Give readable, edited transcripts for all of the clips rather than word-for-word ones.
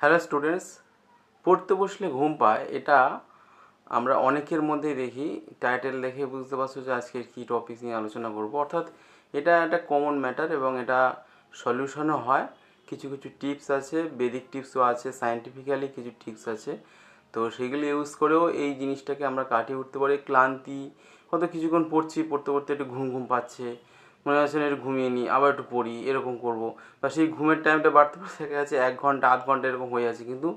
Hello students, পড়তে বসলে ঘুম পায় এটা আমরা অনেকের মধ্যেই দেখি। টাইটেল দেখে বুঝতে পারছো যে আজকে কী টপিক নিয়ে আলোচনা করব। অর্থাৎ এটা একটা কমন ম্যাটার এবং এটা সলিউশনও হয়। কিছু কিছু টিপস আছে, বেদিক টিপসও আছে, সায়েন্টিফিক্যালি কিছু টিপস আছে। তো সেগুলি ইউজ করেও এই জিনিসটাকে আমরা কাটিয়ে উঠতে পারি। ক্লান্তি, হয়তো কিছুক্ষণ পড়তে পড়তে একটু ঘুম ঘুম পাচ্ছে, মনে হচ্ছে না একটু ঘুমিয়ে নিই, আবার একটু পড়ি, এরকম করব। বা সেই ঘুমের টাইমটা বাড়তে বাড়তে দেখা যাচ্ছে 1 ঘন্টা 8 ঘন্টা এরকম হয়ে যাচ্ছে, কিন্তু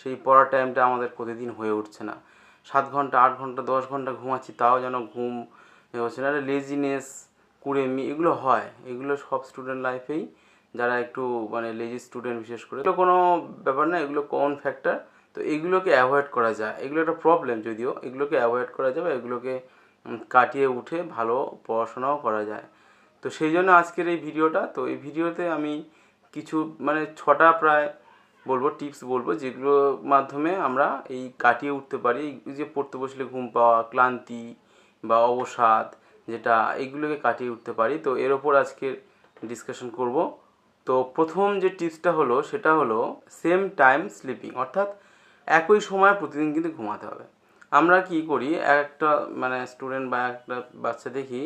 সেই পড়ার টাইমটা আমাদের প্রতিদিন হয়ে উঠছে না। 7 ঘন্টা 8 ঘন্টা 10 ঘন্টা ঘুমাচ্ছি, তাও যেন ঘুম হচ্ছে না। লেজিনেস, কুড়েমি, এগুলো হয়। এগুলো সব স্টুডেন্ট লাইফেই, যারা একটু লেজি স্টুডেন্ট বিশেষ করে, এগুলো কোনো ব্যাপার না, এগুলো কমন ফ্যাক্টর। তো এগুলোকে অ্যাভয়েড করা যায়। এগুলো একটা প্রবলেম, যদিও এগুলোকে অ্যাভয়েড করা যায় বা এগুলোকে কাটিয়ে উঠে ভালো পড়াশোনাও করা যায়। তো সেই জন্য আজকের এই ভিডিওটা। তো এই ভিডিওতে আমি কিছু 6টা প্রায় বলবো, টিপস বলবো, যেগুলোর মাধ্যমে আমরা এই কাটিয়ে উঠতে পারি। এই যে পড়তে বসলে ঘুম পাওয়া, ক্লান্তি বা অবসাদ, যেটা এইগুলোকে কাটিয়ে উঠতে পারি। তো এর ওপর আজকে ডিসকাশন করব। তো প্রথম যে টিপসটা হলো সেটা হলো সেম টাইম স্লিপিং, অর্থাৎ একই সময় প্রতিদিন কিন্তু ঘুমাতে হবে। আমরা কি করি, একটা স্টুডেন্ট বা একটা বাচ্চা দেখি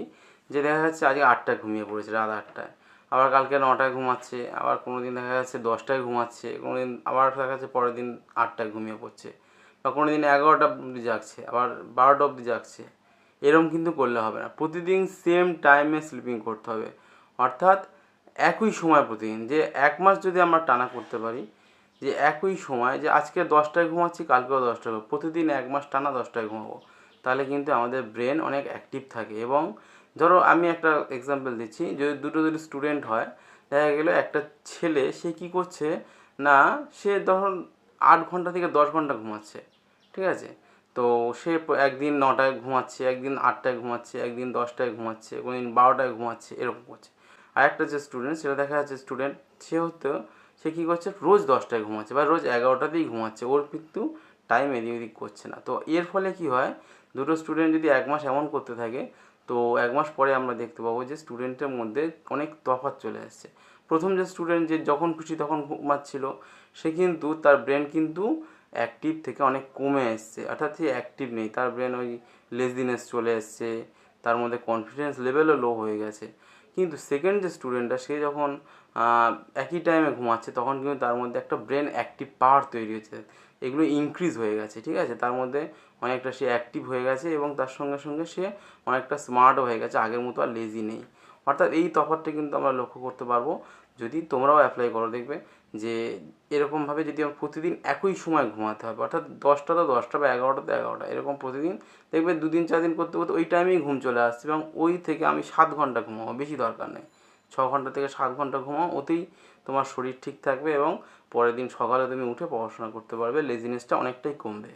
যে দেখা যাচ্ছে আজকে 8টায় ঘুমিয়ে পড়েছে, রাত 8টায়, আবার কালকে 9টায় ঘুমাচ্ছে, আবার কোনো দিন দেখা যাচ্ছে 10টায় ঘুমাচ্ছে, কোনো দিন আবার দেখা যাচ্ছে পরের দিন 8টায় ঘুমিয়ে পড়ছে, বা কোনো দিন 11টা অবধি জাগছে, আবার 12টা অবধি জাগছে। এরকম কিন্তু করলে হবে না। প্রতিদিন সেম টাইমে স্লিপিং করতে হবে, অর্থাৎ একই সময় প্রতিদিন। যে 1 মাস যদি আমরা টানা করতে পারি, যে একই সময়, যে আজকে 10টায় ঘুমাচ্ছি, কালকেও 10টায়, প্রতিদিন 1 মাস টানা 10টায় ঘুমাবো, তাহলে কিন্তু আমাদের ব্রেন অনেক অ্যাক্টিভ থাকে। এবং ধরো আমি একটা এক্সাম্পল দিচ্ছি, যদি স্টুডেন্ট হয়, দেখা গেলো একটা ছেলে, সে কি করছে না, সে ধরুন 8 ঘন্টা থেকে 10 ঘন্টা ঘুমাচ্ছে, ঠিক আছে। তো সে একদিন 9টায় ঘুমাচ্ছে, একদিন 8টায় ঘুমাচ্ছে, একদিন 10টায় ঘুমাচ্ছে, কোনোদিন 12টায় ঘুমাচ্ছে, এরকম করছে। আর একটা যে স্টুডেন্ট, সেটা দেখা যাচ্ছে স্টুডেন্ট, সে কী করছে, রোজ 10টায় ঘুমাচ্ছে বা রোজ 11টাতেই ঘুমাচ্ছে, ওর কিন্তু টাইম এদিক ওদিক করছে না। তো এর ফলে কি হয়, দুটো স্টুডেন্ট যদি 1 মাস এমন করতে থাকে, তো 1 মাস পরে আমরা দেখতে পাবো যে স্টুডেন্টের মধ্যে অনেক তফাৎ চলে আসছে। প্রথম যে স্টুডেন্ট, যে যখন খুশি তখন ঘুমাচ্ছিল, সে কিন্তু তার ব্রেন কিন্তু অ্যাক্টিভ থেকে অনেক কমে এসছে, অর্থাৎ সে অ্যাক্টিভ নেই, তার ব্রেন ওই লেজিনেস চলে এসছে, তার মধ্যে কনফিডেন্স লেভেলও লো হয়ে গেছে। কিন্তু সেকেন্ড যে স্টুডেন্টটা, সে যখন একই টাইমে ঘুমাচ্ছে, তখন কিন্তু তার মধ্যে একটা ব্রেন অ্যাক্টিভ পাওয়ার তৈরি হয়েছে, এগুলো ইনক্রিজ হয়ে গেছে, ঠিক আছে। তার মধ্যে অনেকটা সে অ্যাক্টিভ হয়ে গেছে এবং তার সঙ্গে সঙ্গে সে অনেকটা স্মার্টও হয়ে গেছে, আগের মতো আর লেজি নেই। অর্থাৎ এই তফাৎটা কিন্তু আমরা লক্ষ্য করতে পারবো, যদি তোমরাও অ্যাপ্লাই করো, দেখবে যে এরকমভাবে যদি আমরা প্রতিদিন একই সময় ঘুমাতে হবে, অর্থাৎ 10টাতে 10টা বা 11টাতে 11টা, এরকম প্রতিদিন দেখবে 2 দিন 4 দিন করতে করতে ওই টাইমেই ঘুম চলে আসছে। এবং ওই থেকে আমি 7 ঘন্টা ঘুমাবো, বেশি দরকার নেই, 6 ঘন্টা থেকে 7 ঘন্টা ঘুমাও, ওতেই তোমার শরীর ঠিক থাকবে এবং পরের দিন সকালে তুমি উঠে পড়াশোনা করতে পারবে, লেজিনেসটা অনেকটাই কমবে।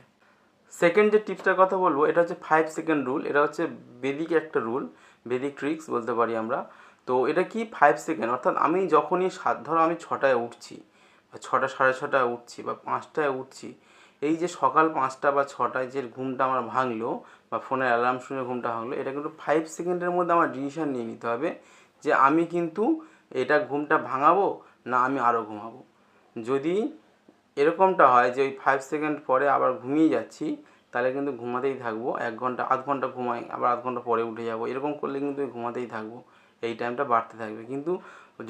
সেকেন্ড যে টিপসটার কথা বলবো, এটা হচ্ছে 5 সেকেন্ড রুল। এটা হচ্ছে বেদিক একটা রুল, বেদিক ট্রিক্স বলতে পারি আমরা। তো এটা কি, 5 সেকেন্ড, অর্থাৎ আমি যখনই ধরো আমি 6টায় উঠছি, বা 6টা সাড়ে 6টায় উঠছি, বা 5টায় উঠছি, এই যে সকাল 5টা বা 6টায় যে ঘুমটা আমার ভাঙলো, বা ফোনের অ্যালার্ম শুনে ঘুমটা ভাঙলো, এটা কিন্তু 5 সেকেন্ডের মধ্যে আমার ডিসিশন নিয়ে নিতে হবে যে আমি কিন্তু এটা ঘুমটা ভাঙাবো না আমি আরও ঘুমাবো। যদি এরকমটা হয় যে ওই 5 সেকেন্ড পরে আবার ঘুমিয়ে যাচ্ছি, তাহলে কিন্তু ঘুমাতেই থাকবো। 1 ঘন্টা 8 ঘন্টা ঘুমাই, আবার 8 ঘন্টা পরে উঠে যাবো, এরকম করলে কিন্তু ঘুমাতেই থাকবো, এই টাইমটা বাড়তে থাকবে। কিন্তু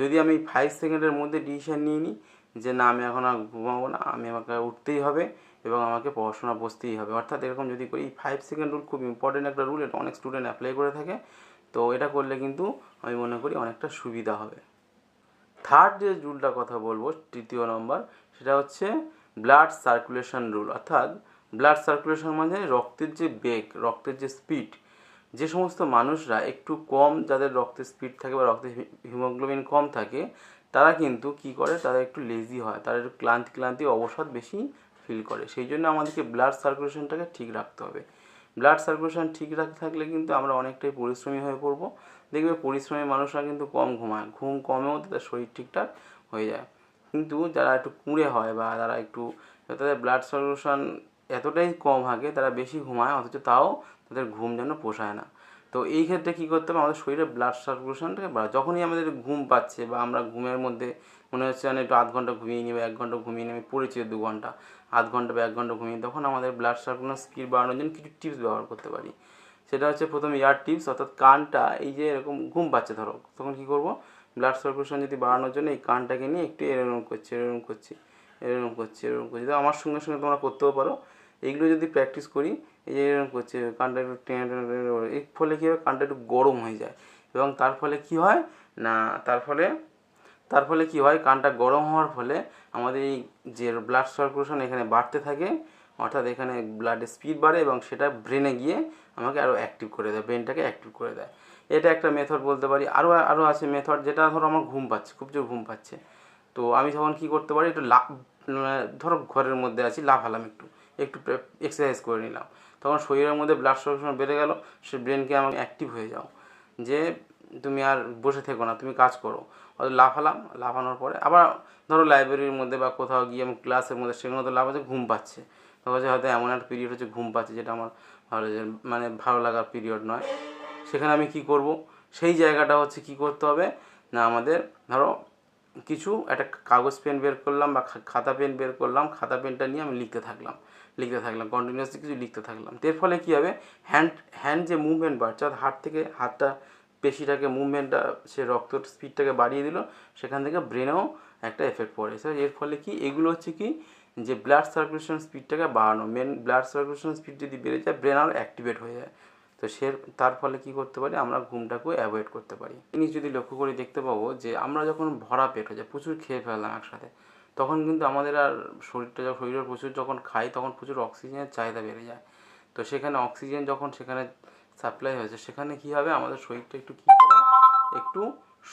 যদি আমি 5 সেকেন্ডের মধ্যে ডিসিশান নিয়ে নিই যে না, আমি এখন আর ঘুমাবো না, আমাকে উঠতেই হবে এবং আমাকে পড়াশোনা বসতেই হবে, অর্থাৎ এরকম যদি করি, এই 5 সেকেন্ড রুল খুব ইম্পর্টেন্ট একটা রুল, এটা অনেক স্টুডেন্ট অ্যাপ্লাই করে থাকে। তো এটা করলে কিন্তু আমি মনে করি অনেকটা সুবিধা হবে। থার্ড যে রুলটার কথা বলবো, তৃতীয় নম্বর, সেটা হচ্ছে ব্লাড সার্কুলেশন রুল। অর্থাৎ ব্লাড সার্কুলেশন মানে রক্তের যে বেগ, রক্তের যে স্পিড। যে সমস্ত মানুষরা একটু কম, যাদের রক্তের স্পিড থাকে বা রক্তের হিমোগ্লোবিন কম থাকে, তারা কিন্তু কি করে, তারা একটু লেজি হয়, তারা একটু ক্লান্তি অবসাদ বেশি ফিল করে। সেই জন্য আমাদেরকে ব্লাড সার্কুলেশনটাকে ঠিক রাখতে হবে। ব্লাড সার্কুলেশন ঠিক থাকলে কিন্তু আমরা অনেকটাই পরিশ্রমী হয়ে পড়বো। দেখবে পরিশ্রমী মানুষরা কিন্তু কম ঘুমায়, ঘুম কমেও তাদের শরীর ঠিকঠাক হয়ে যায়। কিন্তু যারা একটু কুঁড়ে হয় বা যারা একটু, তাদের ব্লাড সার্কুলেশন এতটাই কম থাকে, তারা বেশি ঘুমায়, অথচ তাও তাদের ঘুম যেন পোষায় না। তো এই ক্ষেত্রে কী করতে হবে, আমাদের শরীরে ব্লাড সার্কুলেশনটাকে যখনই আমাদের ঘুম পাচ্ছে বা আমরা ঘুমের মধ্যে মনে হচ্ছে মানে একটু আধ ঘন্টা ঘুমিয়ে নিই বা 1 ঘন্টা ঘুমিয়ে নিই, আমি পড়েছি 2 ঘন্টা, আধ ঘন্টা বা 1 ঘন্টা ঘুমিয়ে, তখন আমাদের ব্লাড সার্কুলেশন স্পিড বাড়ানোর জন্য কিছু টিপস ব্যবহার করতে পারি। সেটা হচ্ছে প্রথম ইয়ার টিপস, অর্থাৎ কানটা এই যে এরকম ঘুম পাচ্ছে ধরো, তখন কী করবো, ব্লাড সার্কুলেশন যদি বাড়ানোর জন্য এই কানটাকে নিয়ে একটু এরকম করছি, এরকম করছি, এরকম করছি, এরকম করছি, আমার সঙ্গে সঙ্গে তোমরা করতেও পারো। এইগুলো যদি প্র্যাকটিস করি, এই যে এরকম করছে, কানটা একটু টেনে টেনে টেনে, এর ফলে কী হয়, কানটা একটু গরম হয়ে যায়, এবং তার ফলে কী হয় না, তার ফলে কী হয়, কানটা গরম হওয়ার ফলে আমাদের এই যে ব্লাড সার্কুলেশন এখানে বাড়তে থাকে, অর্থাৎ এখানে ব্লাডের স্পিড বাড়ে এবং সেটা ব্রেনে গিয়ে আমাকে আরও অ্যাক্টিভ করে দেয়, ব্রেনটাকে অ্যাক্টিভ করে দেয়। এটা একটা মেথড বলতে পারি। আরও আছে মেথড, যেটা ধরো আমার ঘুম পাচ্ছে, খুব জোর ঘুম পাচ্ছে, তো আমি তখন কী করতে পারি, একটু ধরো ঘরের মধ্যে আছি, লাফালাম, একটু একটু এক্সারসাইজ করে নিলাম, তখন শরীরের মধ্যে ব্লাড সার্কুলেশন বেড়ে গেল, সে ব্রেনকে আমাকে অ্যাক্টিভ হয়ে যাও, যে তুমি আর বসে থেকো না, তুমি কাজ করো। লাফালাম, লাফানোর পরে আবার ধরো লাইব্রেরির মধ্যে বা কোথাও গিয়ে আমি ক্লাসের মধ্যে, সেখানে তো লাফাচ্ছে, ঘুম পাচ্ছে, তখন হয়তো এমন একটা পিরিয়ড হচ্ছে ঘুম পাচ্ছে, যেটা আমার ভালো, মানে ভালো লাগার পিরিয়ড নয়। সেখানে আমি কি করব, সেই জায়গাটা হচ্ছে কি করতে হবে না, আমাদের ধরো কিছু একটা কাগজ পেন বের করলাম বা খাতা পেন বের করলাম, খাতা পেনটা নিয়ে আমি লিখতে থাকলাম কন্টিনিউয়াসলি কিছু লিখতে থাকলাম। এর ফলে কী হবে, হ্যান্ড যে মুভমেন্ট বাড়ছে, হাত থেকে হাতটা পেশিটাকে মুভমেন্টটা, সে রক্তর স্পিডটাকে বাড়িয়ে দিল, সেখান থেকে ব্রেনেও একটা এফেক্ট পড়ে। এর ফলে কি, এগুলো হচ্ছে কি, যে ব্লাড সার্কুলেশন স্পিডটাকে বাড়ানো, মেন ব্লাড সার্কুলেশন স্পিড যদি বেড়ে যায়, ব্রেন আরও অ্যাক্টিভেট হয়ে যায়। তো তার ফলে কি করতে পারি, আমরা ঘুমটাকেও অ্যাভয়েড করতে পারি। জিনিস যদি লক্ষ্য করে দেখতে পাবো, যে আমরা যখন ভরা পেট হয়ে যায়, প্রচুর খেয়ে ফেললাম একসাথে, তখন কিন্তু আমাদের আর শরীরের প্রচুর যখন খাই, তখন প্রচুর অক্সিজেনের চাহিদা বেড়ে যায়। তো সেখানে অক্সিজেন যখন সেখানে সাপ্লাই হয়েছে, সেখানে কী হবে, আমাদের শরীরটা একটু কী করে, একটু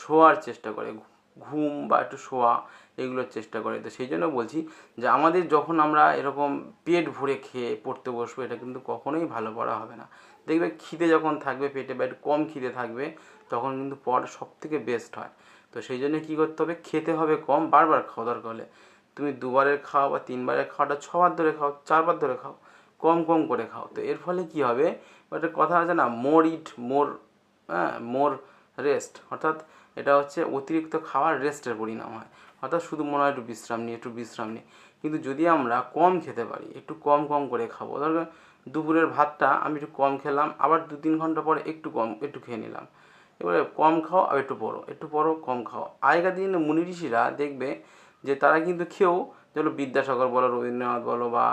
শোয়ার চেষ্টা করে, ঘুম বা একটু শোয়া, এগুলোর চেষ্টা করে। তো সেই জন্য বলছি যে আমাদের যখন আমরা এরকম পেট ভরে খেয়ে পড়তে বসবো, এটা কিন্তু কখনোই ভালো পড়া হবে না। দেখবে খিদে যখন থাকবে পেটে, বা একটু কম খিদে থাকবে, তখন কিন্তু পড়া সব থেকে বেস্ট হয়। তো সেই জন্য কী করতে হবে, খেতে হবে কম, বারবার খাওয়া দরকার হলে তুমি 2বারের খাও বা 3বারের খাওয়াটা 6বার ধরে খাও, 4বার ধরে খাও, কম কম করে খাও। তো এর ফলে কী হবে, একটা কথা আছে না, মোর রেস্ট, অর্থাৎ এটা হচ্ছে অতিরিক্ত খাওয়ার রেস্টের পরিণাম হয়, অর্থাৎ শুধু মনে হয় একটু বিশ্রাম নিই। কিন্তু যদি আমরা কম খেতে পারি, একটু কম কম করে খাবো, ধরো দুপুরের ভাতটা আমি একটু কম খেলাম, আবার 2-3 ঘন্টা পরে একটু খেয়ে নিলাম, এবারে কম খাও আর একটু পরো কম খাও। আগেকার দিনে মুনি ঋষিরা দেখবে যে তারা কিন্তু খেয়েও, যেগুলো বিদ্যাসাগর বলো, রবীন্দ্রনাথ বলো, বা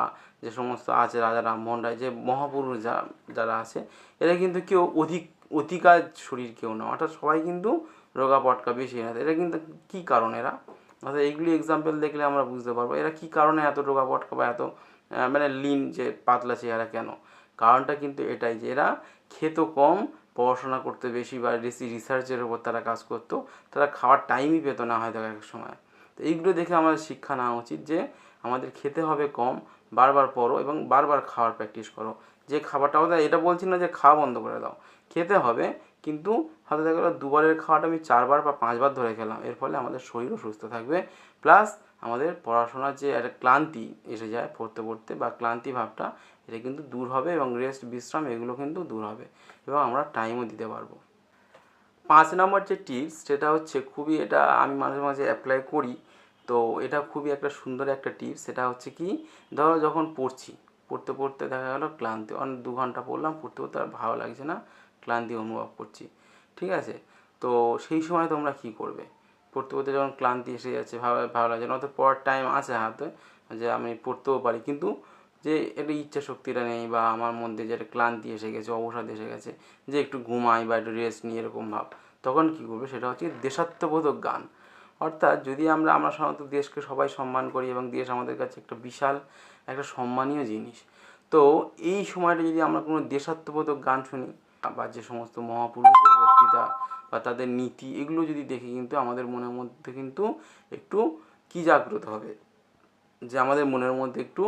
যে সমস্ত আছে রাজা রামমোহন রায়, যে মহাপুরুষ যারা আছে, এরা কিন্তু কেউ অতিকাজ শরীর কেউ না, অর্থাৎ সবাই কিন্তু রোগা পটকা বেশি না। এটা কিন্তু কী কারণ, এরা অর্থাৎ এইগুলি এক্সাম্পল দেখলে আমরা বুঝতে পারবো এরা কী কারণে এত রোগা পটকা বা এত মানে লিন, যে পাতলা চেহারা কেন। কারণটা কিন্তু এটাই, যে এরা খেত কম, পড়াশোনা করতে বেশি, বা রিসার্চের উপর তারা কাজ করতো, তারা খাওয়ার টাইমই পেতো না হয়তো এক সময়। তো এইগুলো দেখে আমাদের শিক্ষা নেওয়া উচিত, যে আমাদের খেতে হবে কম, বারবার পড়ো এবং বারবার খাওয়ার প্র্যাকটিস করো। যে খাবারটাও দেয়, এটা বলছি না যে খাওয়া বন্ধ করে দাও, খেতে হবে, কিন্তু হয়তো দেখা গেলো 2বারের খাওয়াটা আমি 4বার বা 5বার ধরে খেলাম, এর ফলে আমাদের শরীরও সুস্থ থাকবে, প্লাস আমাদের পড়াশোনার যে একটা ক্লান্তি এসে যায় পড়তে পড়তে, বা ক্লান্তি ভাবটা, এটা কিন্তু দূর হবে, এবং রেস্ট বিশ্রাম এগুলো কিন্তু দূর হবে, এবং আমরা টাইমও দিতে পারবো। 5 নম্বর যে টিপস, সেটা হচ্ছে খুবই, এটা আমি মাঝে মাঝে অ্যাপ্লাই করি, তো এটা খুবই একটা সুন্দর একটা টিপস। সেটা হচ্ছে কি, ধরো যখন পড়তে পড়তে দেখা গেলো ক্লান্তি, অনেক 2 ঘন্টা পড়লাম, পড়তে পড়তে আর ভালো লাগছে না, ক্লান্তি অনুভব করছি, ঠিক আছে, তো সেই সময় তোমরা কী করবে, পড়তে পড়তে যখন ক্লান্তি এসে যাচ্ছে, ভালো লাগছে না, অত পড়ার টাইম আছে হাতে, যে আমি পড়তেও পারি, কিন্তু যে একটা ইচ্ছা শক্তিটা নেই, বা আমার মধ্যে যে একটা ক্লান্তি এসে গেছে, অবসাদ এসে গেছে, যে একটু ঘুমাই বা একটু রেস্ট নিই, এরকম ভাব, তখন কী করবে, সেটা হচ্ছে দেশাত্মবোধক গান। অর্থাৎ যদি আমরা সাধারণত দেশকে সবাই সম্মান করি, এবং দেশ আমাদের কাছে একটা বিশাল একটা সম্মানীয় জিনিস, তো এই সময়টা যদি আমরা কোনো দেশাত্মবোধক গান শুনি, বা যে সমস্ত মহাপুরুষদের বক্তৃতা বা তাদের নীতি, এগুলো যদি দেখি, কিন্তু আমাদের মনের মধ্যে কিন্তু একটু কী জাগ্রত হবে, যে আমাদের মনের মধ্যে একটু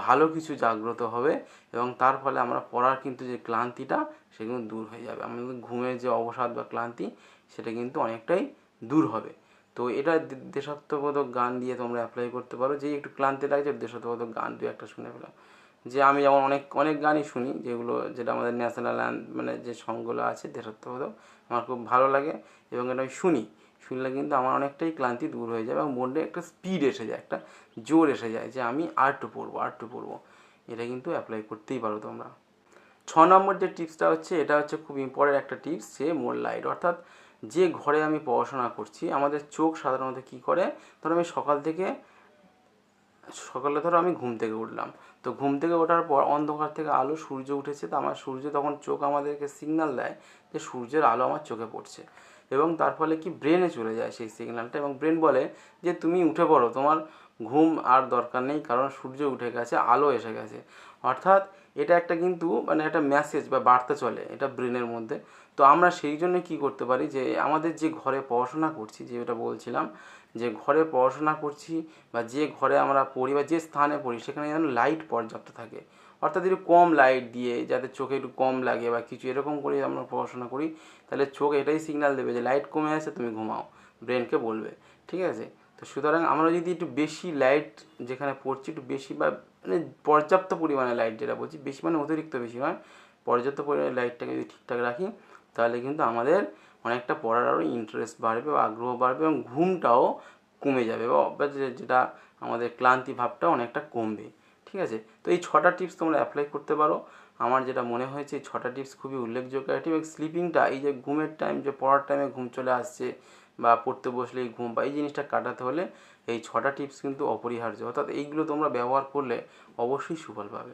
ভালো কিছু জাগ্রত হবে, এবং তার ফলে আমরা পড়ার কিন্তু যে ক্লান্তিটা, সেগুলো দূর হয়ে যাবে, আমাদের ঘুমের যে অবসাদ বা ক্লান্তি, সেটা কিন্তু অনেকটাই দূর হবে। তো এটা দেশাত্মবোধক গান দিয়ে তোমরা অ্যাপ্লাই করতে পারো, যে একটু ক্লান্তি লাগছে, দেশাত্মবোধক গান 2-1টা শুনে ফেলাম। যে আমি যেমন অনেক গানই শুনি, যেটা আমাদের ন্যাশনাল মানে যে সংগুলো আছে দেশাত্মবোধক, আমার খুব ভালো লাগে, এবং এটা আমি শুনি, শুনলে কিন্তু আমার অনেকটাই ক্লান্তি দূর হয়ে যায় এবং মনে একটা স্পিড এসে যায়, একটা জোর এসে যায় যে আমি আরেকটু পড়বো আরেকটু পড়বো। এটা কিন্তু অ্যাপ্লাই করতেই পারো তোমরা। 6 নম্বর যে টিপসটা হচ্ছে, এটা হচ্ছে খুব ইম্পর্টেন্ট একটা টিপস, যে মোর লাইট। অর্থাৎ যে ঘরে আমি পড়াশোনা করছি, আমাদের চোখ সাধারণত কী করে, ধরো আমি সকালে ধরো আমি ঘুম থেকে উঠলাম, তো ঘুম থেকে ওঠার পর অন্ধকার থেকে আলো, সূর্য উঠেছে, তো আমার সূর্য তখন চোখ আমাদেরকে সিগন্যাল দেয় যে সূর্যের আলো আমার চোখে পড়ছে, এবং তার ফলে কি ব্রেনে চলে যায় সেই সিগন্যালটা, এবং ব্রেন বলে যে তুমি উঠে পড়ো, তোমার ঘুম আর দরকার নেই, কারণ সূর্য উঠে গেছে, আলো এসে গেছে। অর্থাৎ এটা একটা কিন্তু মানে একটা মেসেজ বা বার্তা চলে এটা ব্রেনের মধ্যে। তো আমরা সেই জন্য কী করতে পারি, যে আমাদের যে ঘরে পড়াশোনা করছি, যেটা বলছিলাম, যে ঘরে পড়াশোনা করছি বা যে ঘরে আমরা পড়ি বা যে স্থানে পড়ি, সেখানে যেন লাইট পর্যাপ্ত থাকে। অর্থাৎ একটু কম লাইট দিয়ে, যাতে চোখে একটু কম লাগে বা কিছু এরকম করে আমরা পড়াশোনা করি, তাহলে চোখ এটাই সিগন্যাল দেবে যে লাইট কমে আছে, তুমি ঘুমাও, ব্রেনকে বলবে। ঠিক আছে? তো সুতরাং আমরা যদি একটু বেশি লাইট যেখানে পড়ছি, একটু বেশি বা মানে পর্যাপ্ত পরিমাণে লাইট, যেটা বলছি বেশি মানে অতিরিক্ত বেশি নয়, পর্যাপ্ত পরিমাণে লাইটটাকে যদি ঠিকঠাক রাখি, তাহলে কিন্তু আমাদের অনেকটা পড়ার আরও ইন্টারেস্ট বাড়বে বা আগ্রহ বাড়বে, এবং ঘুমটাও কমে যাবে বা যেটা আমাদের ক্লান্তি ভাবটা অনেকটা কমবে। ঠিক আছে? তো এই 6টা টিপস তোমরা অ্যাপ্লাই করতে পারো। আমার যেটা মনে হয়েছে এই 6টা টিপস খুবই উল্লেখযোগ্য একটি। এবং স্লিপিংটা, এই যে ঘুমের টাইম, যে পড়ার টাইমে ঘুম চলে আসছে বা পড়তে বসলেই ঘুম, বা এই জিনিসটা কাটাতে হলে এই 6টা টিপস কিন্তু অপরিহার্য। অর্থাৎ এইগুলো তোমরা ব্যবহার করলে অবশ্যই সুফল পাবে।